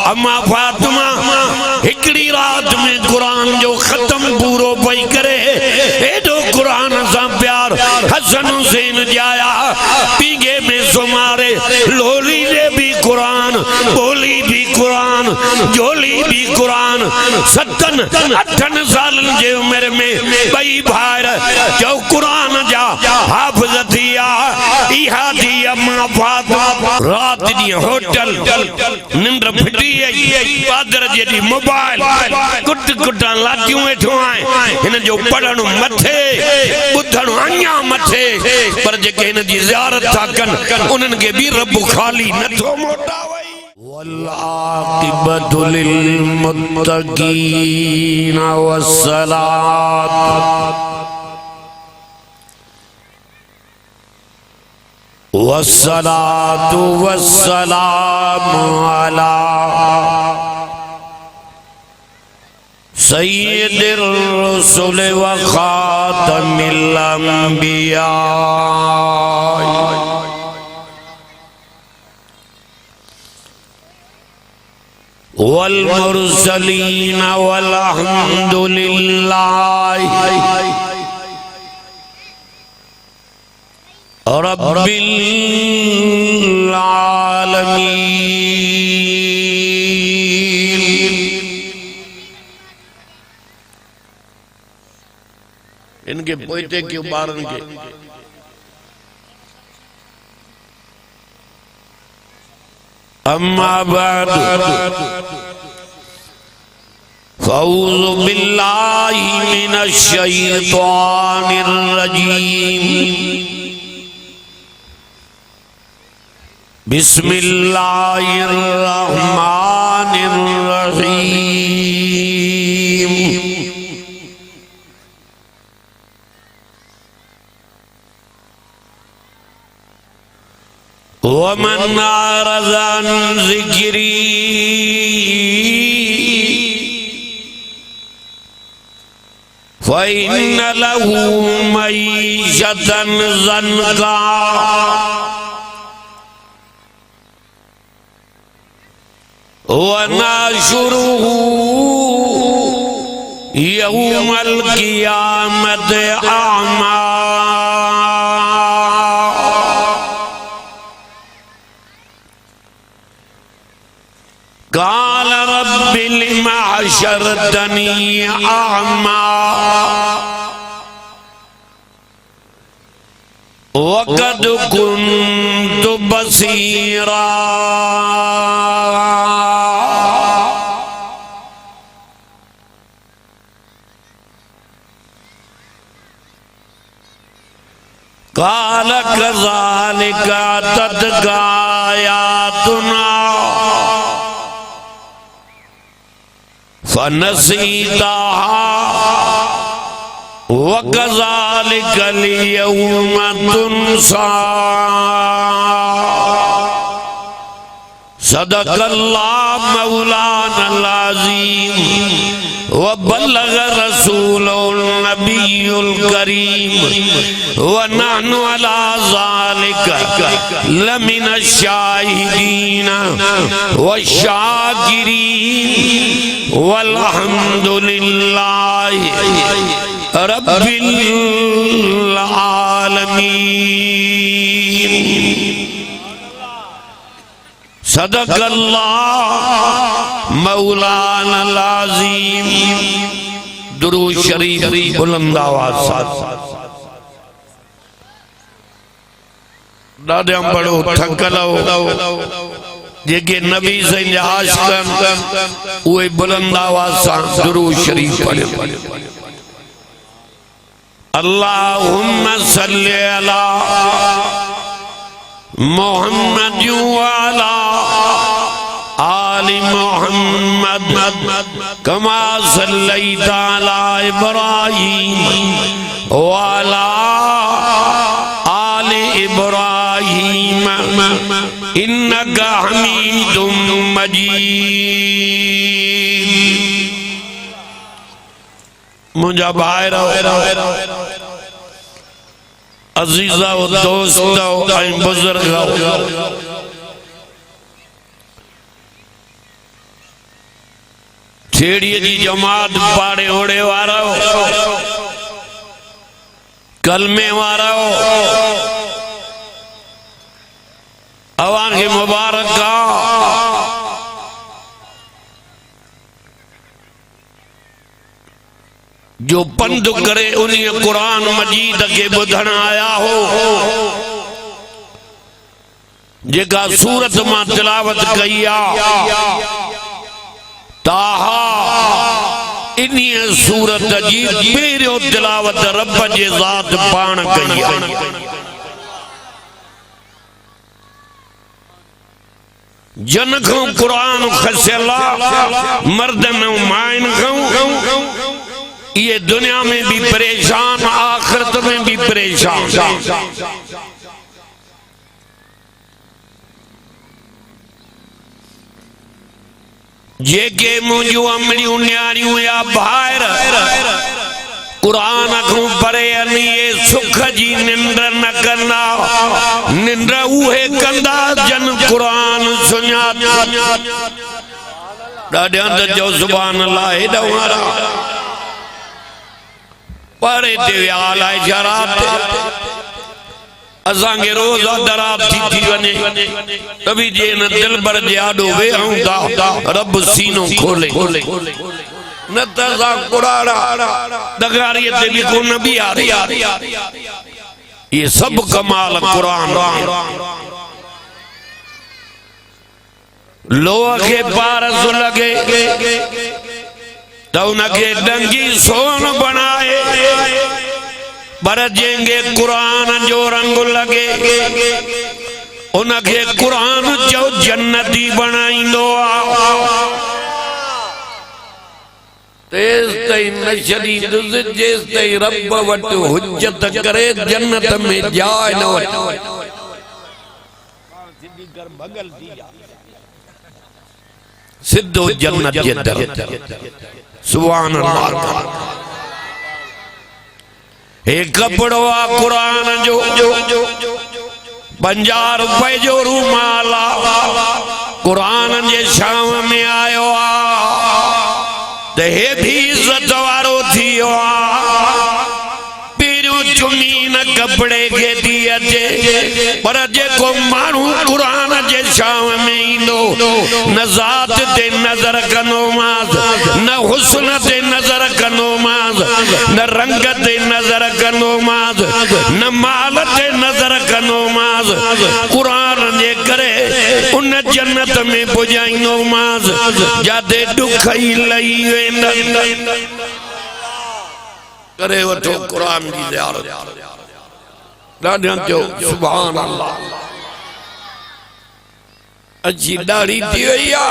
अम्मा फातिमा हिकड़ी रात में कुरान जो खत्म पूरो पई करे एडो कुरान सा प्यार हसन हुसैन जाया पीगे में सुमारे लोली ने भी कुरान बोली भी कुरान जोली भी कुरान 7-8 साल जे उम्र में बई भार जो कुरान जा हाफिज थिया इहा थी अम्मा फातिमा रात दी होटल निंद फिटी पादर जेडी मोबाइल कुट कुटा लाटियूं वेठो आए इन जो पढ़ण मथे बुधण अञा मथे पर जेके इन जी ज़ियारत था कन उन्हनि के भी रब खाली नथो मोटावे वल्आक़िबतु लिलमुत्तक़ीन वस्सलात वस्सलातु वस्सलामु अला सय्यिदिर रुसुल व खातमिल अंबिया वल मुरसलीन वल्हम्दुलिल्लाह रब्बिल आलमीन। इनके पोते के बारन के अम्मा बाद फ़ऊज़ु बिल्लाहि मिनश शैतानिर रजीम बिस्मिल्लाहिर रहमानिर रहीम। वमन अरज़ अन ज़िक्री फ़इन्न लहू मईशतन ज़न्का वनहशुरुहु यौमल क़ियामत अअमा। क़ाल रब्बि लिमा हशरतनी अअमा वक़द कुन्तु बसीरा। क़ाल कज़ालिका तत्का आयातुना फनसीताहा वकज़ालिकल यौम तुनसा। सदक़ल्लाहु मौलानल अज़ीम व बल्लग़ रसूलुन नबियुल करीम व नहनु अला ज़ालिका लमिनश शाहिदीन व शाकिरीन वल्हम्दुलिल्लाहि रब्बिल आलमीन। सदक़ल्लाहु मौलानल अज़ीम। दुरूद शरीफ बुलंद आवाज़ साथ दादे हम बड़ो थकलो जेके नबी से आशिक़न उहे बुलंद आवाज़ सां दुरूद शरीफ पढ़े। अल्लाहुम्मा सल्लि अला मुहम्मद व अला आलि मुहम्मद कमा सल्लैता अला इब्राहीम व अला आलि इब्राहीम इन्नका हमीदुम मजीद। मुझा भाई अजीजा व दोस्त बुजुर्ग छेड़िए जी जमात पाड़े ओड़े वारा कलमे वारा अवान के मुबारक का जो पंध करे उन्हीं कुरान मजीद के बुधन आया हो जेका सूरत मां तिलावत कई ताहा इन्हीं सूरत जी पहिरियों तिलावत रब जे ज़ात पाण कई जन खां कुरान खसियला मर्दन माइन खां ये दुनिया में भी परेशान आखिरत में भी परेशान जेके मुझू अमड़ियों न्यारियों या बाहर कुरान को पढ़े ये सुख जी निंद्र न करना निंद्र उहे कंदा जन कुरान सुना ॾाढे हंध जो सुभान अल्लाह हेॾा वारा पढ़े ते विया अलाए छा रात असांखे रोज़ दरात थी वञे तभी जे न दिल भर जे आॾो वेहूं था रब सीनो खोले न त असां कुराड़ा दगारीअ ते बि कोन बीहारी ये सब कमाल कुरान लोह के पारस लगे तो उनके डंगी सोन बनाए पर जेंगे कुरान जो रंग लगे उनके कुरान जो जन्नती बनाईंदो तेज तई न शरीदुस जेस तई रब वट हुज्जत करे जन्नत में जाए न वट सिद्धो जन्नत जे दर सुभान अल्लाह एक कपड़ो आ कुरान जो 50 रुपए जो रूमाला कुरान जे शाम में आयो आ ते हे भी इज्जत वारो थियो आ पीरियों चुनी न कपड़े के दी अचे पर जेको मानू कुरान जे शाम में इंदो न ज़ात ते नजर कनो मास न हुस्न ते नजर कनो मास न रंग ते नजर कनो मास न माल ते नजर कनो मास कुरान जे करे उन जन्नत में पुजाइनो मास जाते दुख ही लई वेंदा करे वठो कुरान जी ज़ियारत ॾाढा जो सुभान अल्लाह अच्छी दाढ़ी थी वई आ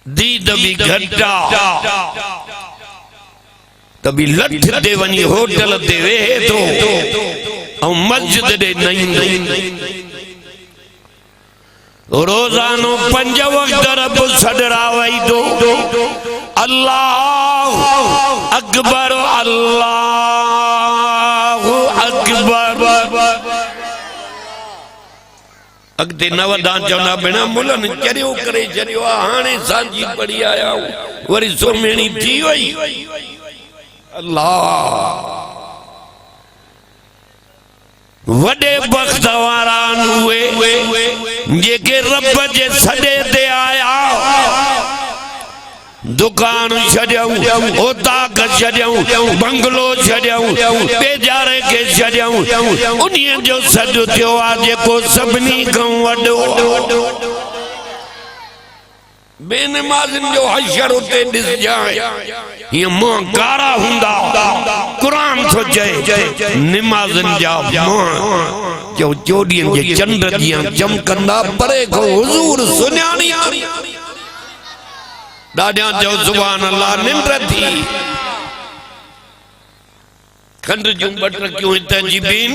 दीद भी घटा तभी लठ दे वनी होटल दे वेहे तो और मस्जिद दे नहीं रोजानो 5 वक्त रब सडरा वई तो अल्लाह अकबर अल्लाह अकबर अगते न वदा चवंदा बिना मुलन चरियो करे छरियो हाणे सांझी पड़ी आया वरी सोमेणी थी वई अल्लाह वडे बख्त वारा हुए जेके रब जे सडे ते आया दुकान छड़ियऊं ओताक छड़ियऊं बंगलो छड़ियऊं बेजारे के छड़ियऊं उन्हीं जो सॾ थियो आ जेको सभिनी खां वॾो बेनमाज़िन जो हशर उते ॾिस जाए ये मुंह कारा हुंदा कुरान थो चए निमाज़िन जा मुंह जो चोॾियनि जे चंड जीअं चमकंदा परे खां हुज़ूर सुञाणी ॾाढा जो सुभान अल्लाह निंड थी खंड जूं बटकियूं हिते जी बीन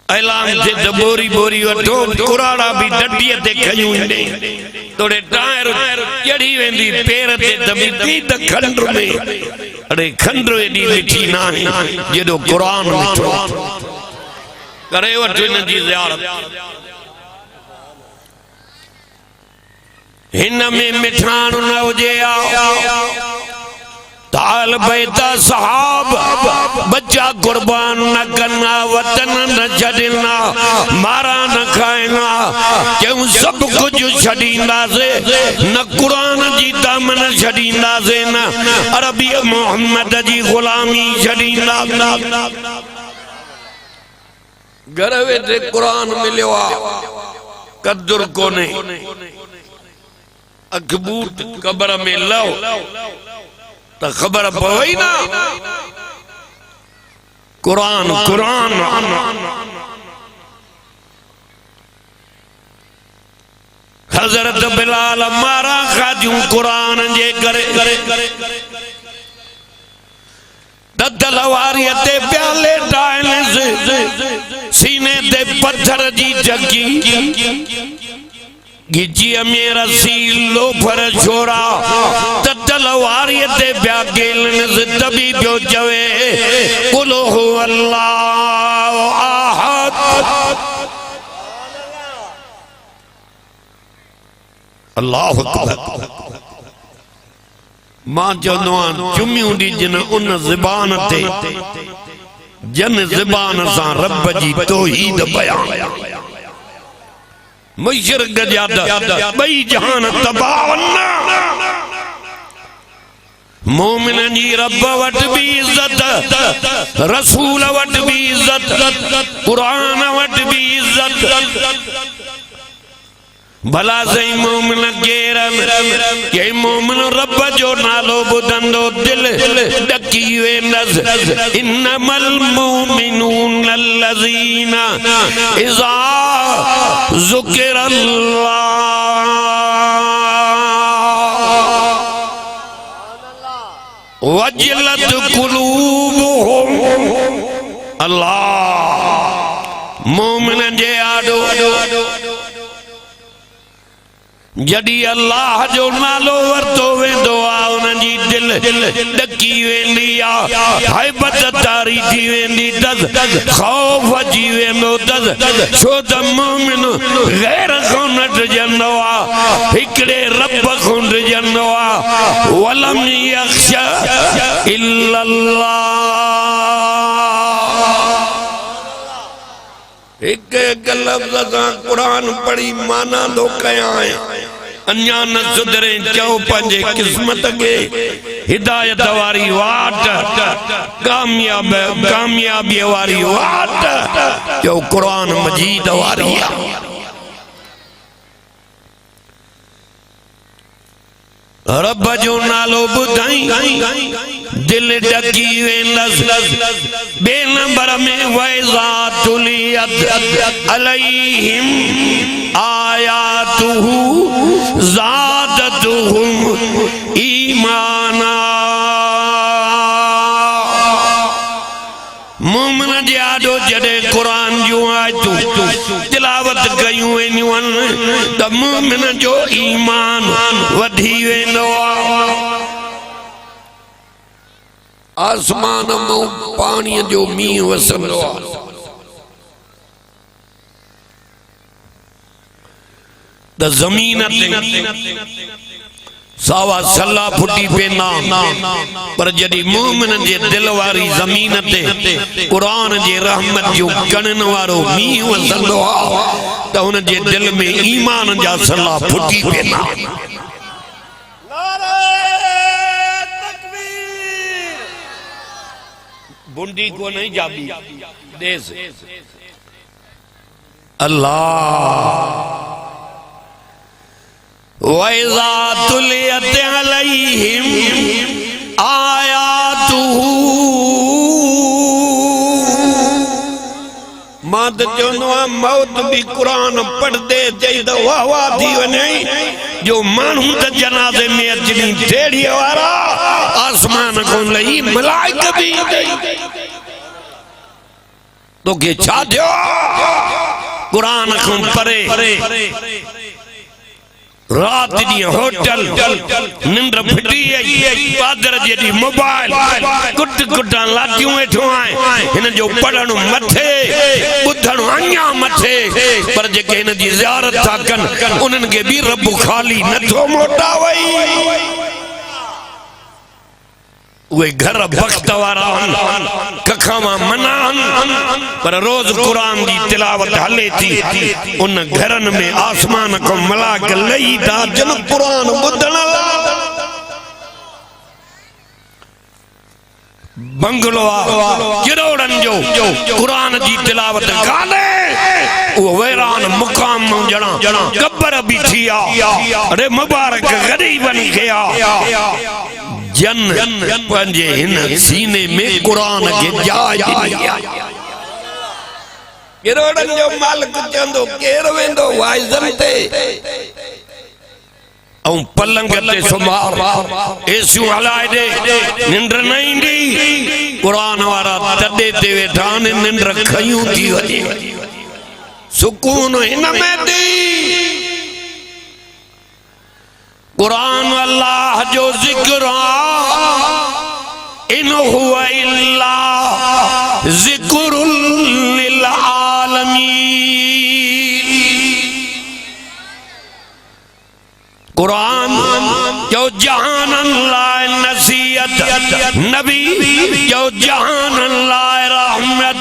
ऐलान थे तो बोरी बोरी वठो कुराड़ा भी डडिया ते खयूं ने तोड़े टायर चढ़ी वेंदी पैर ते दबी त खंड में अरे खंड एडी मिठी ना है जेडो कुरान मिठो करे वठो इन जी ज़ियारत हिन में मिठाण न हुजे ताल बैता सहाब बच्चा कुर्बान न करना वतन न छड़ना मारा न खाइना क्यों सब कुछ छड़ींदासे न कुरान जी दामन छड़ींदासे न अरबी मोहम्मद जी गुलामी छड़ींदा घर वेठे कुरान मिलियो कदुर कोने अखबूट कब्र में लव तो खबर पवई ना कुरान कुरान हजरत बिलाल मारा खाजू कुरान जे करे तलवारीअ ते प्याले डायने से सीने ते पत्थर जी जगी गिजिया में रसी लोफर छोड़ा तलवारीअ ते प्या गेलन से तभी पियो चवे कुल हु अल्लाहु अहद अल्लाहु अकबर मां चवंदो आहियां चुमियूं ॾिजनि उन ज़बान ते जन ज़बान सां रब जी तौहीद बयान मुशरिक जा ॿई जहान तबाह न मोमिन जी रब वट भी इज्जत रसूल वट भी इज्जत कुरान वट भी इज्जत भला सही मोमिन केरन के मोमिन रब जो नालो बुधंदो दिल डकी वेंदस इन्नमल मोमिनून अल्लज़ीना इज़ा ज़ुकिरल्लाह वजलत कुलूबुहुम अल्लाह मोमिन जे आडो जड़ी अल्लाह जो नालो वरतो वेंदो आ उन जी दिल डकी वेंदी आ हैबत तारी थी वेंदी दस खौफ अची वेंदो दस छो त मोमिन गैर खां न डिजंदो आ हिकड़े रब खां डिजंदो आ वलम यख्शा इल्लल्लाह एक एक लफ्ज़ सां कुरान पढ़ी माना दो कया अन्या न सुधरे चो पंजे किस्मत के हिदायत वारी वाट कामयाबी वारी वाट जो कुरान मजीद वारी रब जो नालो बुधाई दिल डकी वेंदस बे नंबर में वैज़ा तुलियत अलैहिम आयातुहु ज़ादतुहुम ईमाना मोमिन जे आडो जडे कुरान जो आयतूं तिलावत कयूं वेंदियूं त मोमिन जो ईमान वधी वेंदो आसमान में पानी जो मींह वसंदो त जमीन सावा सला फुटी पेना पर जड़ी मोमिन जे दिल वारी जमीन ते कुरान जे रहमत जो कणन वारो मींह वसंदो त उन जे दिल में ईमान जा सला फुटी पेना बुंदी को नहीं जाबी देश अल्लाह वैज़ा तुलियत अलैहिम आयातुहु मां त चवंदो आहियां मौत भी कुरान पढ़दे चई त वाह वाह थी वञे जो माण्हू त जनाज़े में अचनी टेड़ी वारा आसमान खां लही मलाइक भी तोखे छा थियो कुरान खां परे रात दी होटल निंद्र फिटी पादर जेडी मोबाइल कुट कुटा लाटियूं वेठो आए इन जो पढ़ण मथे बुधण अञा मथे पर जेके इन जी ज़ियारत था कन उन्हनि के भी रब खाली नथो मोटावई वे घर वक्त वारा कखामा मना पर रोज कुरान की तिलावत हले थी उन घरन में आसमान को मलाक लई था जन कुरान बुधण बंगलो किरोड़न जो कुरान की तिलावत काले वो वैरान मुकाम जना कब्र भी थिया अरे मुबारक गरीबन गया जन पंजे हिन सीने में कुरान के जाय किरोड़न जो मालिक चंदो केर वेंदो वाइजन ते औ पलंग ते सुमार एसियूं हलाए दे निंद्र न ईंदी कुरान वारा तॾे ते वेठा निंद्र खयूं थी वञे सुकून हिन में दी कुरान अल्लाह जो जिक्र इन हुवा इल्ला जिक्रुल लिल आलमीन कुरान जो जहान अल्लाह नसीहत नबी जो जहान अल्लाह रहमत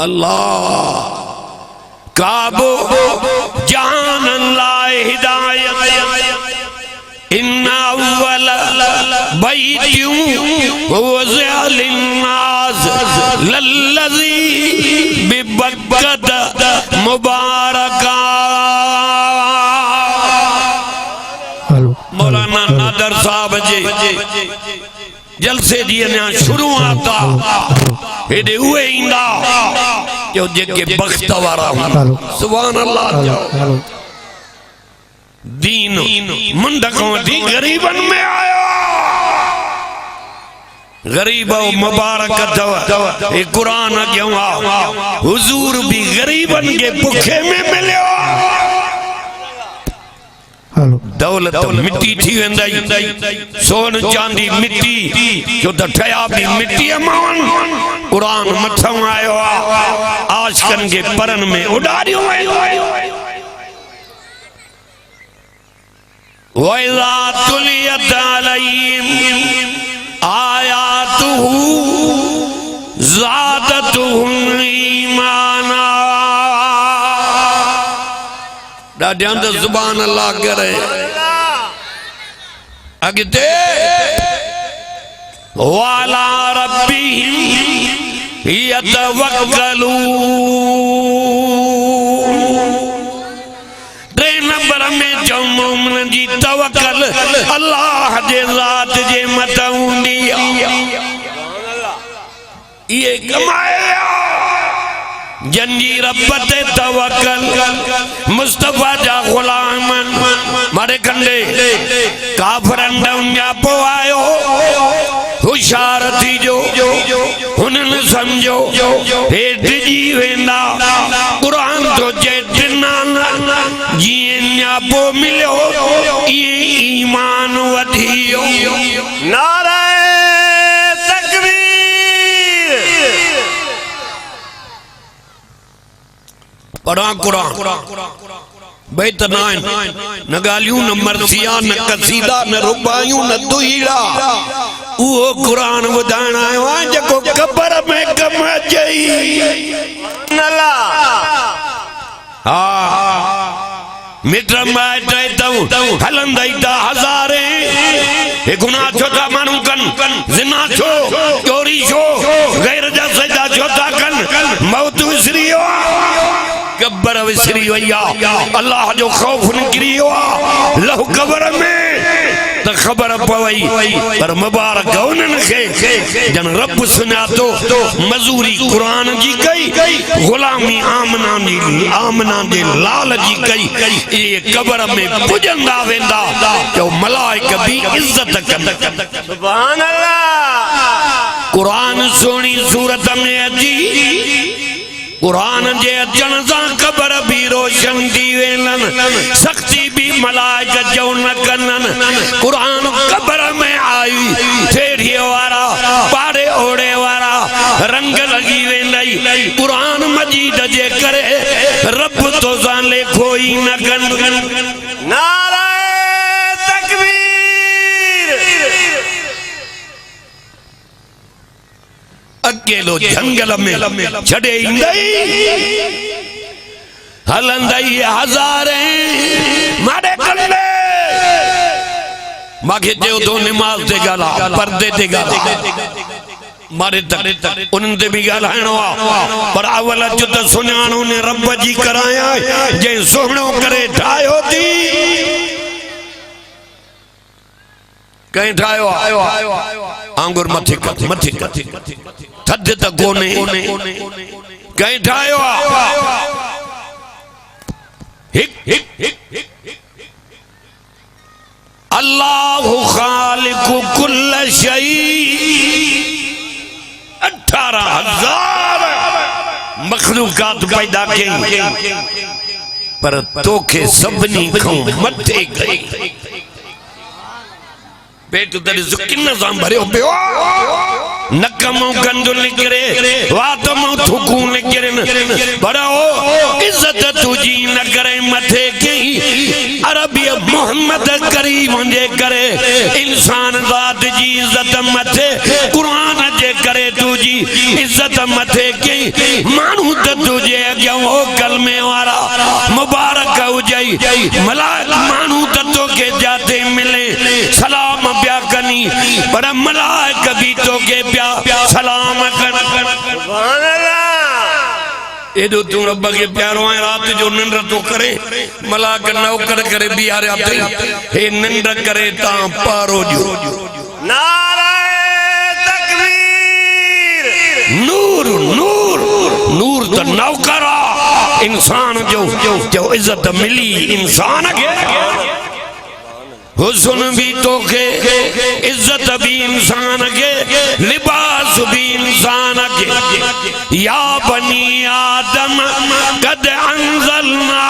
अल्लाह काबो जहान अल्लाह हिदायत इन्ना अव्वल बैतियुं वज़िअ लिन्नास लल्लज़ी बिबक्कत मुबारका मौलाना नादर साहब जे जलसे जी अञा शुरूआत हेॾे उहे ईंदा जो जेके बख़्त वारा सुभान अल्लाह दीन मुंडकों दी गरीबन में आयो गरीब मुबारक अथव ये कुरान क्यों हुजूर भी गरीबन के भुखे में मिलियो दौलत मिट्टी थी वेंदई सोन चांदी मिट्टी जो ठया भी मिट्टी मावन कुरान मथों आयो आशिकन के परन में उडारियो वइज़ा तुलियत अलैहिम आयातुहु ज़ादतुहुम ईमाना ॾाढियां त ज़ुबान अल्लाह करे अॻिते वाला रब्बिहिम यतवक्कलून टे नंबर में जो मोमिन जी तवक्कल अल्लाह जे ज़ात जे मथां हूंदी ये कमाया जंजी रब ते तवक्कल मुस्तफा जा गुलामन मारे कंडे काफरन दुनिया पो आयो होशियार थी जो हुनन समझो हे डिजी वेंदा कुरान तो जे दिना जीअं पो मिलियो ये ईमान वधियो नारे पढ़ा कुरान बैत नाइन न गालियूं न मरसिया न कसीदा न रुबायूं न दुहीड़ा वो कुरान ॿुधाइण आयो आहे जेको क़बर में कम अचई नला हा मिट माइट तऊ हलंदई ता हज़ारे हे गुनाह छो था माण्हू कन ज़िना छो चोरी छो गैर जा सजदा छो था कन मौत विसरियो कब्र विसरी वया अल्लाह जो खौफ निकरी वियो लहू कब्र में तो खबर पवई पर मुबारक उन्हनि खे जन रब सुञातो मजूरी कुरान जी कई गुलामी आमना जे लाल जी कई ये कब्र में पुजंदा वेंदा जो मलाइक भी इज्जत कन सुभान अल्लाह कुरान सोनी सूरत में अची कुरान जे अचण सां क़बर भी रोशन थी वेंदन सख्ती भी मलाइका जो न कनन कुरान क़बर में आई ठेड़ी वारा पाड़े ओड़े वारा रंग लगी वेंदई कुरान मजीद जे करे रब तो सां लेखो ही न कन नारा तकबीर अकेलो जंगल में छड़े इंदई हलंदई हजारे मारे कंदे माखे जो तो नमाज ते गाला पर्दे ते गाला मारे तक उन्हनि ते भी ॻाल्हाइणो आहे पर अवल अच त सुञाणो ने रब जी कराया जे सुहिणो करे ठाहियो थी कहीं ठाहियो आंगुर मथे थधि त कोन्हे कहीं ठाहियो अल्लाहु खालिकु कुल्ल शै 18,000 मखलूकात पैदा कई पर तोखे सभनी खां मथे गई पेट तेरे किन सां भरियो पियो नक मां गंद निकिरे वात मां थूकू निकिरन पर इज्जत तुझी न करे मथे कई अरबी मोहम्मद करीम जे करे इंसान ज़ात जी इज्जत मथे कुरान जे करे तुझी इज्जत मथे कई मानू त तुझे अॻियां हो कलमे वारा मुबारक हुजई मलाइक मानू त तोखे जाते मिले सलाम प्या कनी पर मलाइक भी तोखे प्या सलाम कर सुभान अल्लाह एडो तू रब के प्यारो है रात जो निंद तो करे मलाइक नौकर करे बिहारे आते हे निंद करे ता पारो जो नारा तकबीर नूर नूर नूर तो नौकरा इंसान जो इज्जत मिली इंसान के हुस्न भी तोखे इज्जत भी इंसान के लिबास भी इंसान के या बनी आदम कद अंज़लना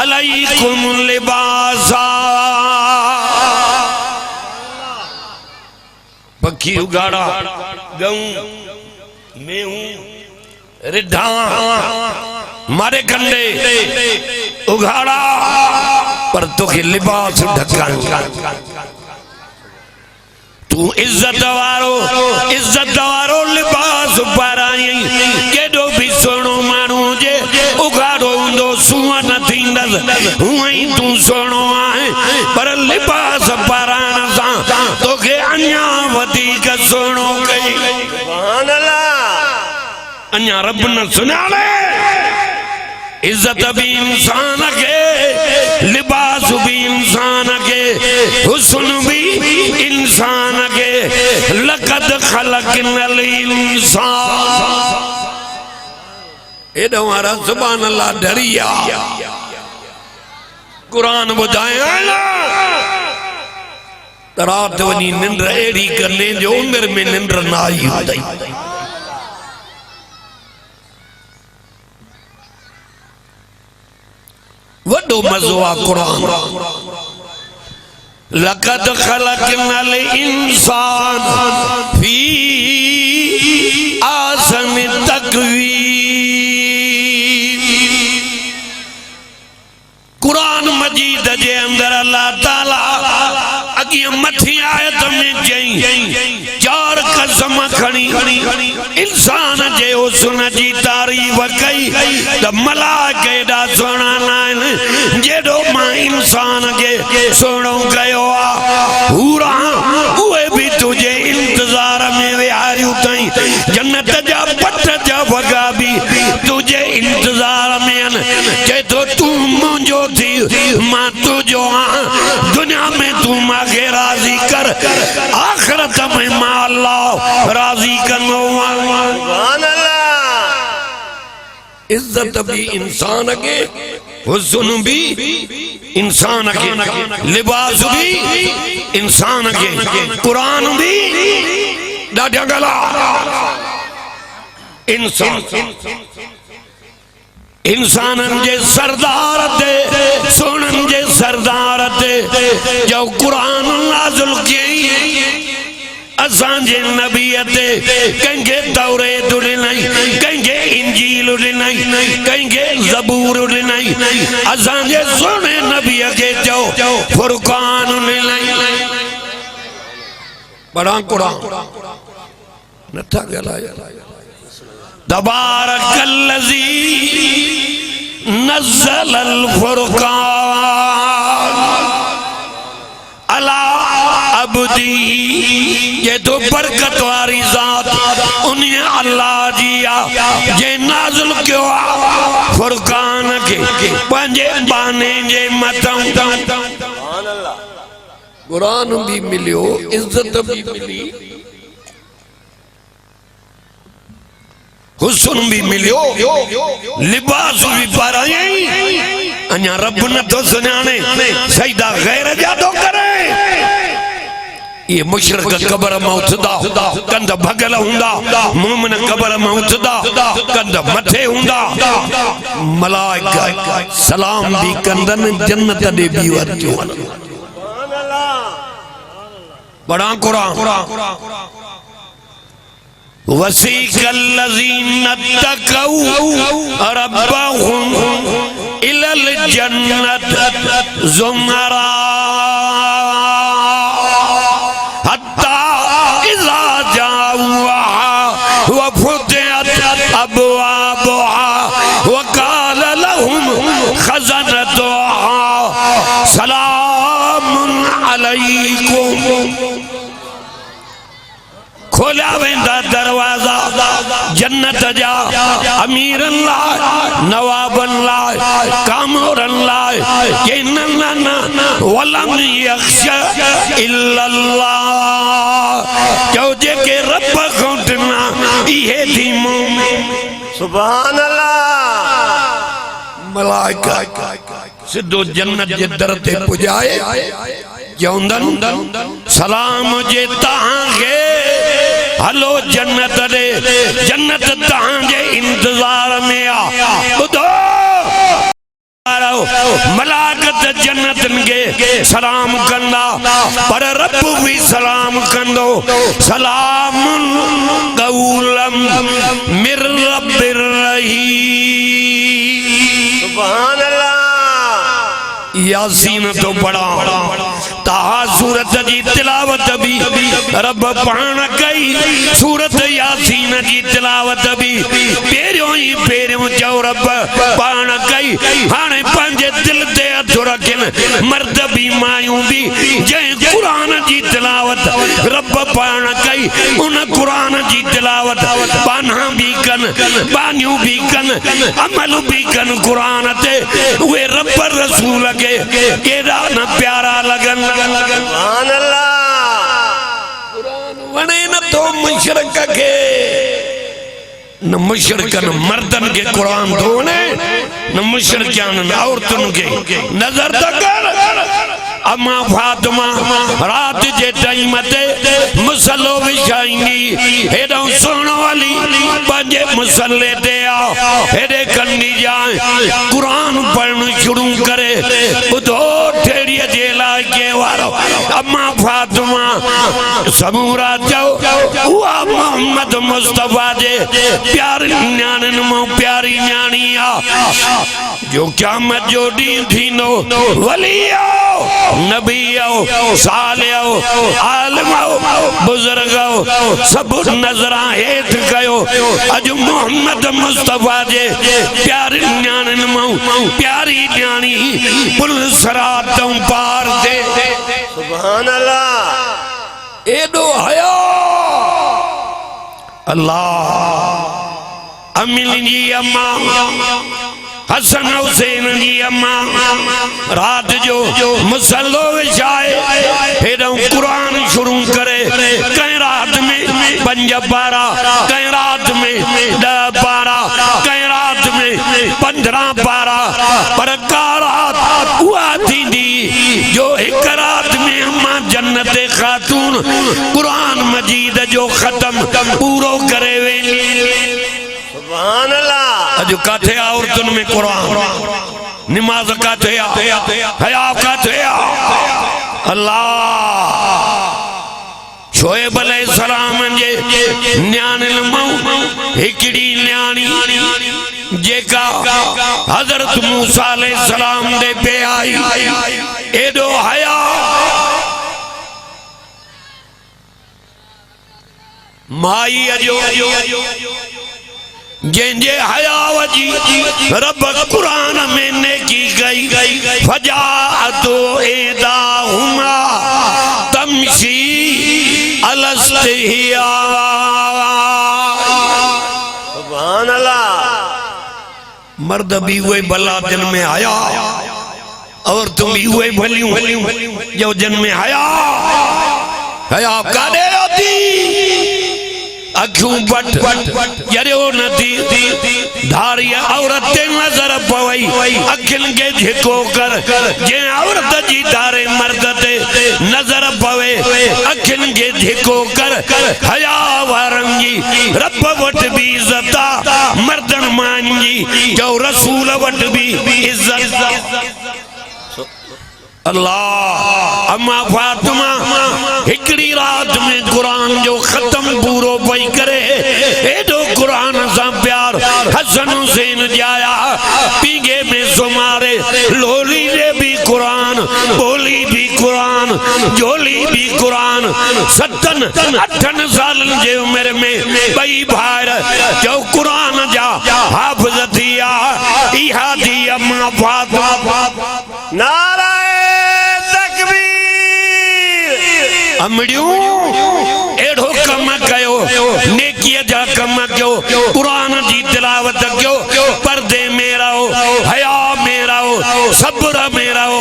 अलैकुम लिबासा पखी उगाड़ा गऊं मेहूं रिढा मारे कंडे उगाड़ा पर तोखे लिबास ढकान तू इज्जत वारो लिबास पाराई केडो भी सोनो मानू जे उगाड़ो हुंदो सुआ न थींदस हुई तू सोनो आहे पर लिबास पाराण सां तोखे अञा वधीक सोनो कई सुभान अल्लाह अञा रब न सुञाणे इज्जत भी इंसान के लिबास भी इंसान के हुस्न भी इंसान के लक़द ख़लक़नल इंसान एडो वारा सुभान अल्लाह डरिया कुरान बुधाया रात वनी निंद्र एड़ी करने जो उम्र में निंद्र ना आई होती वडो मज़ो आ कुरान लक़द ख़लक़नल इंसान फी आसन तक़वीम कुरान मजीद जे अंदर अल्लाह ताला अगे मथी आयत में चई चार कसम खणी इंसान जे हुस्न जी तारीफ कई त मलाइका एडा सोना नाइन जेडो मां इंसान के सोनो कयो आ पूरा उहे भी तुझे इंतजार में विहारियो तई जन्नत जा पट जा वगा भी तुझे इंतजार में जे तो तू मुंजो थी मां तुझो दुनिया में तू मांगे राजी कर आखिरत में मां अल्लाह राजी कनो सुभान अल्लाह इज्जत भी इंसान के हुस्न भी इंसान के लिबास भी इंसान के कुरान भी डाढा गला इंसान इंसानन जे सरदार ते सोनन जे सरदार ते जो कुरान नाज़िल कई असांजे नबी ते कंहिंखे तौरेत ॾिनई कंहिंखे इंजील ॾिनई कंहिंखे ज़बूर ॾिनई असांजे सोने नबीअ खे चओ फुरक़ान ॾिनई बड़ा कुरान नथा ॻाल्हायो तबारकल्लज़ी नज़्ज़लल फुरक़ान अला अब्दी ये तो बरकत वारी ज़ात उन्हें अल्लाह जी आ जे नाज़िल क्यों आ फुरक़ान के पंजे बाने जे मथां कुरान भी मिलियो इज्जत भी मिली हुस्न भी मिलियो लिबास भी पाराई अञा रब न तो सुञाणे सजदा गैर जा तो करे ये मुशरिक कब्र में उथदा कंध भगल हुंदा मोमिन कब्र में उथदा कंध मथे हुंदा मलाइका सलाम भी कंदन जन्नत दे भी वरजो बड़ा कुरान वसीक़ल्लज़ीन तक़ऊ रब्बहुम इलल जन्नत ज़ुमरा हत्ता इज़ा जाऊहा व फुतिहत अबवाबुहा व क़ाल लहुम ख़ज़नतुहा सलामुन अलैकुम खोला वेंदा दरवाजा जन्नत जा अमीरन लाइ नवाबन लाइ कामोरन लाइ के न वलम यख्शा इल्लल्लाह जो जेके रब खां ॾिना इहे थी मोमिन सुभान अल्लाह मलाइका सिधो जन्नत जे दर ते पुजाए चवंदन सलाम जे तव्हांखे हलो जन्नत दे जन्नत तव्हांजे इंतजार में आ ॿुधो मलाकत जन्नतन के सलाम कंदा पर रब भी सलाम कंदो सलामुन क़ौलम मिर रब्बिर रहीम सुभान अल्लाह यासीन तो बड़ा ताहा सूरत जी तिलावत भी रब पाण कई सूरत यासीन जी तिलावत भी पेरियों ही पेरियों चौ रब पाण कई हाणे पंहिंजे दिल ते हथ रखिन मर्द भी मायूं भी जंहिं कुरान जी तिलावत रब पाण कई उन कुरान जी तिलावत बाना भी कन बानियूं भी कन अमल भी कन कुरान ते उहे रब रसूल के केड़ा न प्यारा लगन सुभान अल्लाह वणे न तो मुशरिक के न मुशरिकन मर्दन के कुरान धोने न मुशरिकन औरतन के नजर तक अम्मा फातिमा रात जे टाइम ते मुसल्लो विछाईंदी हेॾो सुहिणो हली पंहिंजे मुसल्ले ते आ हेॾे कंदी जाए कुरान पढ़ण शुरू करे ॿुधो ठेड़ीअ जे इलाइक़े वारो अम्मा फातिमा समूरा चओ उहा मोहम्मद मुस्तफा जे प्यारी न्याणियुनि मां प्यारी न्याणी आ जो क़यामत जो ॾींहुं थींदो वली आओ नबी आओ सालिह आओ आलिम आओ बुजुर्ग आओ सब नज़रां हेठि कयो अॼु मोहम्मद मुस्तफा जे प्यारी न्याणियुनि मां प्यारी न्याणी पुल सरातों पार दे सुभान अल्लाह एॾो हया अल्लाह अमीन जी अम्मा हसन हुसैन जी अम्मा रात जो मुसल्लो विछाए हेॾो कुरान शुरू करे कंहिं रात में 5 पारा कंहिं रात में 10 पारा कंहिं रात में 15 पारा पर का रात उहा थींदी जो हिक रात में अम्मा जन्नत खातून कुरान मजीद जो खत्म पूरो करे वेंदी सुभान अल्लाह अजो काथे औरतुन में कुरान नमाज काथे हया काथे अल्लाह शोएब अलैहिस्सलाम जे न्याणिन मां हिकड़ी न्याणी जेका हजरत मूसा अलैहिस्सलाम दे पे आई एडो हया माई अजो जेंजे हया वजी रब कुरान में नेकी गई फजाअतो एदाहुमा तमशी अलस्तिया सुभान अल्लाह मर्द भी हुए भला जन में आया और तुम भी हुए भलियों जो जन में आया हया कादे होती अखियों बट जरियो नदी धारी औरत नजर पवई अखिन के झिको कर जे औरत जी धारे मर्द ते नजर पवे अखिन के झिको कर हया वारंगी रब वट भी इज्जता मर्दन मांगी जो रसूल वट भी इज्जत अल्लाह अम्मा फातिमा हिकड़ी रात में कुरान जो खत्म पूरो पई करे एडो कुरान सा प्यार हसन हुसैन जाया पीगे में सुमारे लोली ने भी कुरान बोली भी कुरान जोली भी कुरान 7-8 साल जे उम्र में बई भार जो कुरान जा हाफिज थिया इहा थी अम्मा फातिमा नारा अमड़ियों एड़ो कम कयो नेकिया जा कम कयो कुरान जी तिलावत कयो पर्दे में रहो हया में रहो सब्र में रहो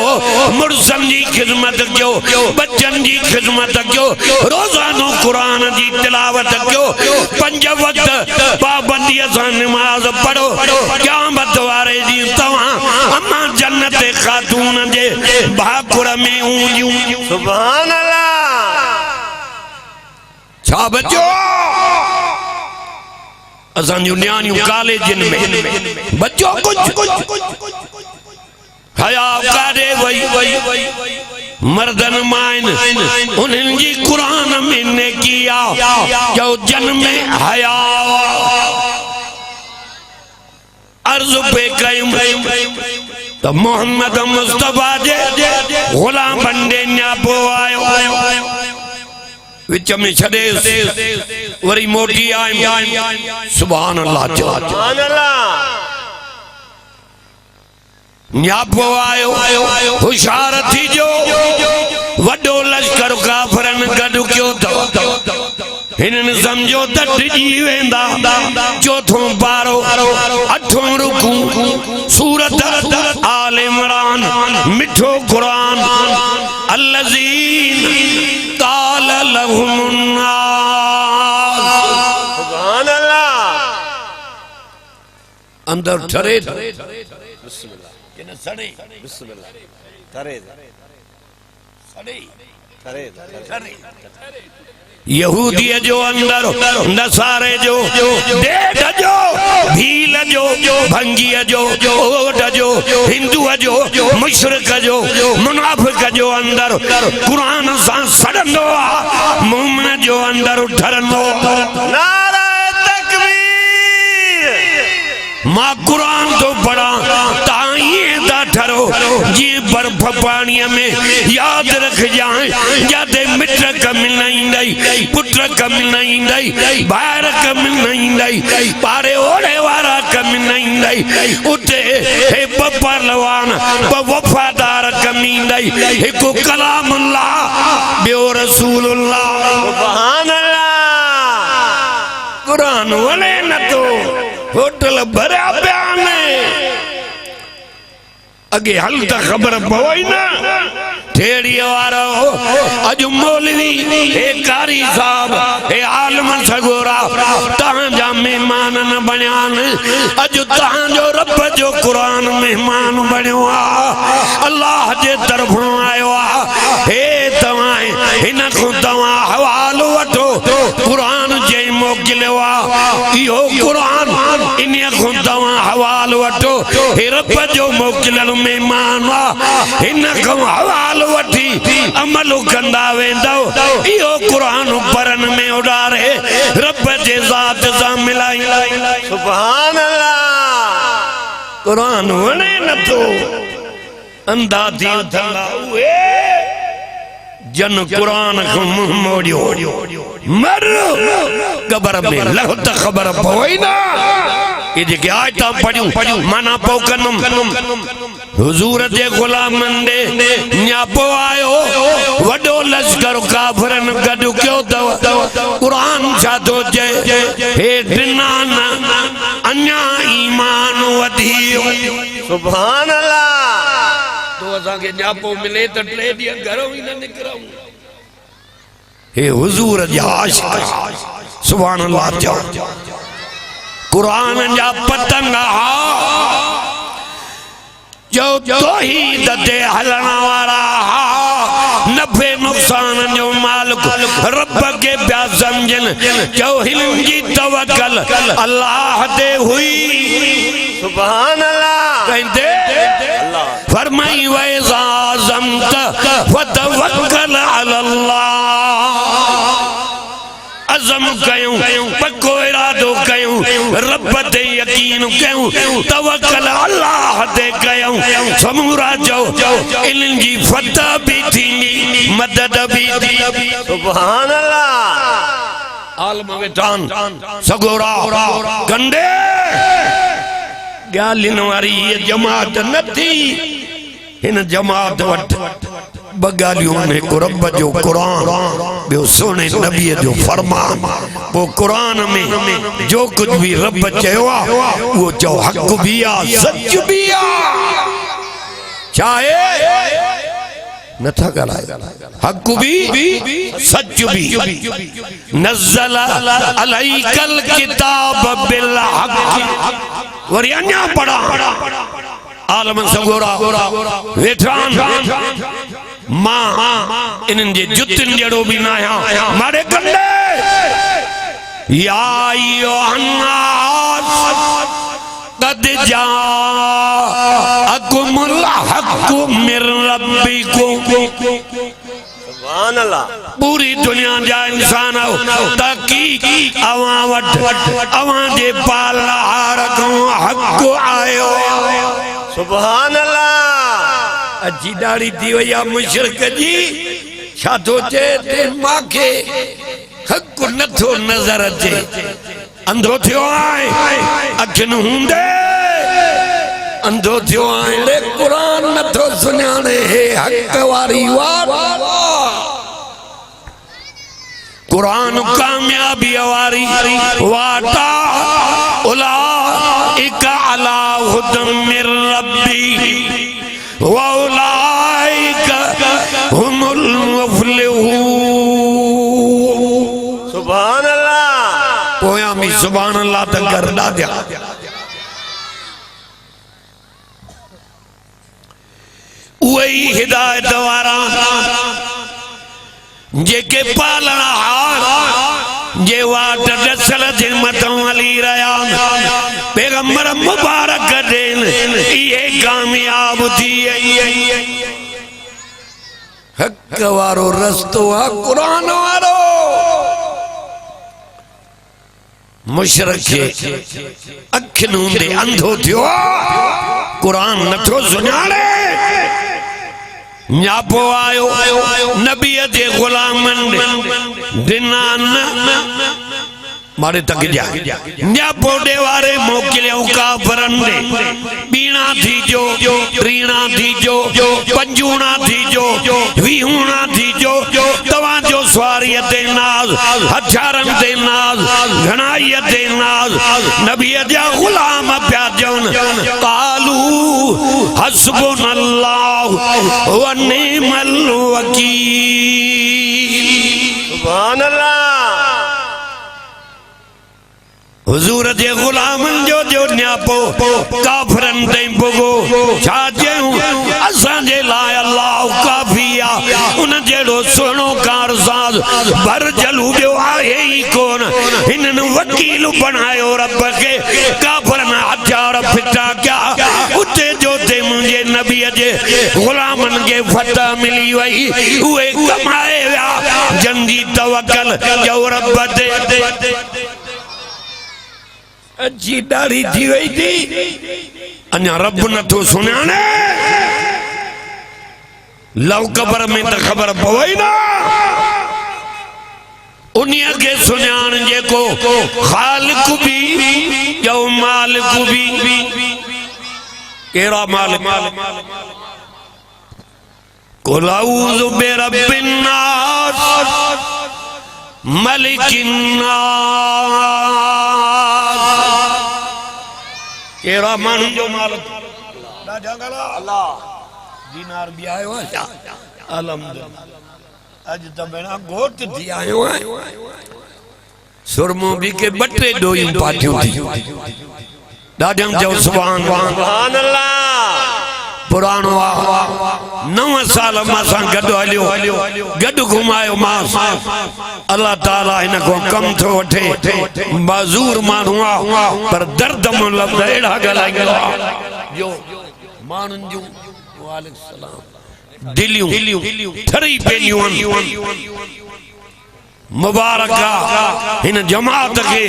मुर्सन जी खिदमत कयो बच्चन जी खिदमत कयो रोजानो कुरान जी तिलावत कयो 5 वक्त पाबंदी से नमाज पढ़ो क़यामत वारे दी तवा अम्मा जन्नत खातून जे भाकुर में ऊंजियूं सुभान अल्लाह छा बचो असांजू न्याणियूं कॉलेजन में बचो कुछ हया काडे वई मर्दन माइन उन्हनि जी कुरान में ने किया जो जन में हया अर्ज पे कयूं तो मोहम्मद मुस्तफा जे गुलाम बंदे न्यापो आयो विच में छदे वरी मोटी आई सुभान अल्लाह सुभान अल्लाह न्यापो आयो होशियार थी जो वडो लश्कर काफरन गडु क्यों तो हिनन समझो त टिजी वेंदा चौथों पारो 8वां रुकू सूरत आल इमरान मिठो कुरान अल्लज़ीन काल लहुमुन्नास सुभान अल्लाह अंदर ठरे बिस्मिल्लाह किन सड़े बिस्मिल्लाह करे सड़े यहूदी जो अंदर नसारे जो डेढ़ जो भील जो भंगी जो ओट जो हिंदू जो मुशरिक जो मुनाफिक जो अंदर कुरान सा सड़ंदो मोमिन जो अंदर ठरंदो नारा तकबीर मां कुरान तो पढ़ा ताईं दा ठरो जी बर्फ पानी में याद रख जाए जाते मित्र कम नहीं पुत्र कम नहीं बाहर कम नहीं पारे ओढ़े वारा कम नहीं उठे हे पहलवान वफादार कम नहीं एक कलाम अल्लाह बियो रसूलुल्लाह सुभान अल्लाह कुरान वाले न तो होटल भरा बयान अगे हल त खबर पवई ना ठेड़ी वारो अज मौलवी हे कारी साहब हे आलम सगोरा तहां जा मेहमान न बण्यान अज तहां जो रब जो कुरान मेहमान बणियो अल्लाह जे तरफों आयो हे तवां इन को तवां हवालो वठो कुरान जे मोकिलियो इहो कुरान इन को तवां हवालो हे रब जो मोकिलल मेहमान इन खां हवाल वठी अमल कंदा वेंदो इहो कुरान पढ़न में उडारे रब जे ज़ात सां मिलाई सुभान अल्लाह कुरान वणे नथो अंधा थी उथंदा उहे जन कुरान को मुंह मोड़ियो मर कबर में लहो त खबर पवई ना ये जेके आयता पढ़ियूं माना पो कनम हुजूर जे गुलामन दे न्यापो आयो वडो लश्कर काफरन गडु क्यों दव कुरान छा तो जे हे दिना अन्या ईमान वधियो सुभान अल्लाह तो असा के न्यापो मिले तो 3 ॾींहं घरों ही न निकरूं हे हुजूर जा आशिक सुभान अल्लाह चओ कुरान जा पतंगा जो तौहीद ते हलण वारा नफे नुकसान जो मालिक रब के प्या समझन जो हिलन जी तवक्कल अल्लाह ते हुई सुभान अल्लाह कहते फरमाई वैज़ा ज़म्त फतवक्कल अलल्लाह अज़म कयूं पक्को इरादो कयूं रब ते यकीन कयूं तवक्कल अल्लाह ते कयूं समूरा जो इल्म जी फतह भी थींदी मदद भी थी सुभान अल्लाह आलम वेठान सगोरा गंडे गालिन वारी ये जमात न थी इन जमात वट बगालियों ने को रब जो कुरान बो सोने नबी जो फरमान वो कुरान में जो कुछ भी रब चयो वो चो हक भी आ सच भी आ चाहे नथा गलाए हक भी सच भी नज़्ज़ल अलैकल किताब बिल हक वरी अन्या पढ़ा आलम सगोरा वेठान मां इनन जे जुतिन जड़ो भी ना मारे कंडे या अय्युहन्नास कद जाअकुमुल हक़्क़ु मिर रब्बिकुम सुभान अल्लाह पूरी दुनिया जा इंसान ताकि अवां वट अवां जे पालहार को हक़ आयो सुभान अल्लाह अजी दाढ़ी थी वई आहे मुशरिक जी छा थो चए ते मांखे हक़ नथो नज़र अचे अंधो थियो आहे अखियुनि हूंदे अंधो थियो आहे रे कुरान नथो सुञाणे हे हक़ वारी वाट कुरान कामयाबी वारी वाटा उलाइक अला हुदम मिर रब्बी वउलाइक हुमुल मुफ़्लिहून सुभान अल्लाह पोया मी सुभान अल्लाह त कर दादिया वही हिदायत वारा जेके पालण हार जे वाट दसल जे मथों हली रहा पैगंबर मुबारक देन ये कामयाब थी हक वारो रस्तो आ कुरान वारो मुशरिक अखियुनि हूंदे अंधो थियो कुरान नथो सुञाणे न्यापो आयो नबी जे गुलामन दिना मारे तक जा न्यापो दे वारे मोकिलियो काफरन दे बीणा थी जो रीणा थी जो पंजूणा थी जो वीहूणा थी जो तवा जो सवारी ते नाज हथियारन ते नाज घणाई ते नाज नबी जा गुलाम प्या जन कालू हस्बुनल्लाह व निअमल वकील सुभान अल्लाह हुजूर जे गुलामन जो न्यापो काफरन ते पुगो छा चयूं असां जे लाइ अल्लाह काफी आ उन जेड़ो सुहिणो कारसाज भर जलू ॿियो आहे ई कोन हिननि वकील बणायो रब खे काफरन हथियार फिटा क्या उते जो ते मुझे नबी जे गुलामन के फतह मिली वई उए कमाए विया जंदी तवक्कल जो रब दे अच्छी दाढ़ी थी वई थी अन्या रब न तो सुनाने लव कबर में तो खबर पवई ना उन्हीं के सुनान जेको खालिक भी जो मालिक भी केरा मालिक कुल अऊज़ु बिरब्बिन नास मलिकिन नास केरा मानु जो मालिक अल्लाह दीनार भी आयो है अल्हम्दुलिल्लाह आज तो बेना गोट थी आयो है सुरमो भी के बटे डोई पाटियो थी दादम जो सुभान अल्लाह पुरानो 9 साल मां गड हलियो गड घुमायो मां अल्लाह ताला इनको कम थो वठे बाजूर मानू पर दर्द मतलब एड़ा गलाइंदो जो मानुन जो वालेकुम सलाम दिलियों ठरी पेनियों मुबारका इन जमात के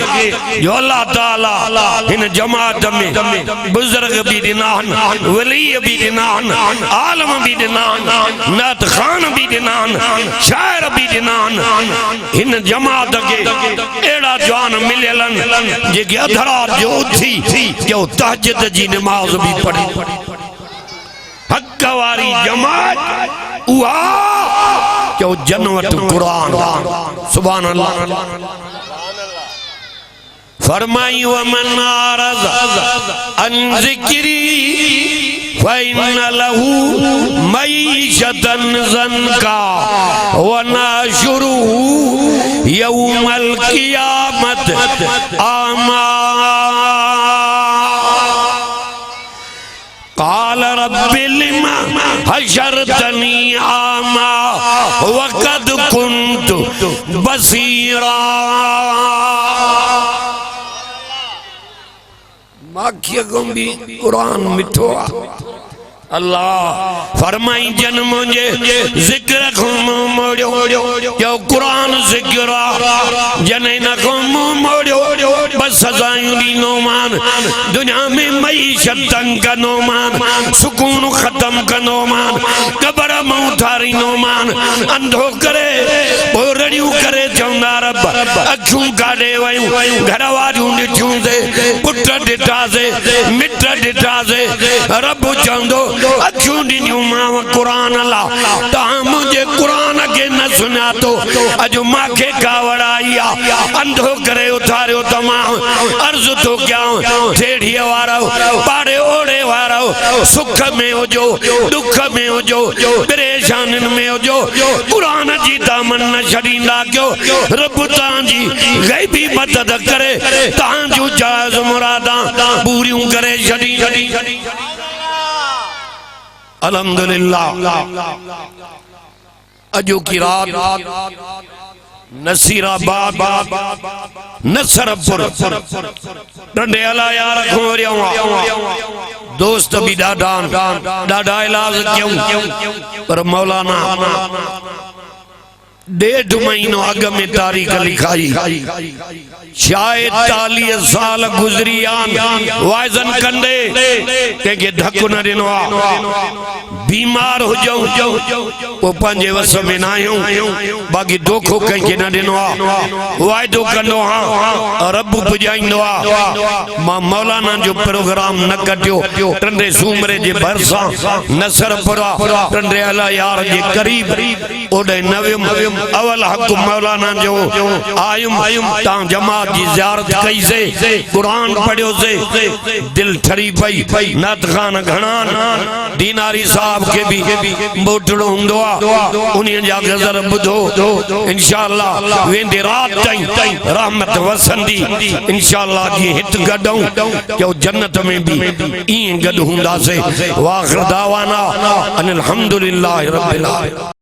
जो अल्लाह ताला इन जमात में बुजुर्ग भी दिनान वली भी दिनान आलम भी दिनान नात खान भी दिनान शायर भी दिनान इन जमात के एड़ा जवान मिललन जे अधरा जो थी जो तहज्जुद जी नमाज भी पढ़ी हक वारी जमात उहा जो जनवत कुरान सुभान अल्लाह फरमाई वमन आरज़ अन ज़िक्री फ़इन्न लहू मईशतन ज़न्का वनहशुरुहु यौमल क़ियामत आमा काल रब्बि लिमा हशरतनी आमा वक़द कुन्तु बसीरा माखिया गुंबी कुरान मिठो अल्लाह फरमाई जन मुझे जिक्र खुम मोड़ो जो कुरान जिक्र जन न खुम मोड़ो बस सजायूं दी मान दुनिया में मईशत तंग कनो मान सुकून खत्म कनो मान कबर मौथारी नो मान अंधो करे बोरड़ियों करे चौंदा रब अखियों काढ़े वयूं घर वारियूं ॾिठियूं से पुट ॾिठा से मिट ॾिठा से रब चवंदो अखियों ॾिनियूं मां कुरान ला तव्हां मुंहिंजे कुरान खे न सुञा तो अॼु मांखे कावड़ आई आहे अंधो करे उथारियो त मां अर्ज़ थो कयां टेढ़ीअ वारो पाड़े ओड़े वारो सुख में हुजो दुख में हुजो परेशानियुनि में हुजो कुरान जी दामन न छॾींदा कयो रब तव्हांजी ग़ैबी मदद करे तव्हांजूं जाइज़ मुरादां पूरियूं करे छॾी अल्हम्दुलिल्लाह अजो की रात नसीराबाद नसरपुर डंडे अला यार खोरिया दोस्त भी डाडा इलाज क्यों पर मौलाना 1.5 महीनो अग में तारीख लिखाई शायद 40 साल गुजरियान वाइजन कंदे के धक्को न दिनो बीमार हो जाऊं वो पंजे वस में ना आयो बाकी दोखो के न दिनो वायदो कंदो हां रब पुजाइंदो मां मौलाना जो प्रोग्राम न कटियो टंडे सूमरे जे भरसा नसरपुरा टंडे अला यार जे करीब ओडे नवम अवल हक मौलाना जो आयुम ता जमात की ज़ियारत कई से कुरान पढ़ियो से दिल ठरी पई नात खान घणान दीनारी साहब के भी मोटड़ो हुंदो आ उन्हीं जा गज़ल बुधो इंशाअल्लाह वेंदे रात ताईं रहमत वसंदी इंशाअल्लाह जी हित गडूं जो जन्नत में भी ई गड हुंदा से वाखिर दावाना अनिल हम्दुलिल्लाहि रब्बिल आलमीन।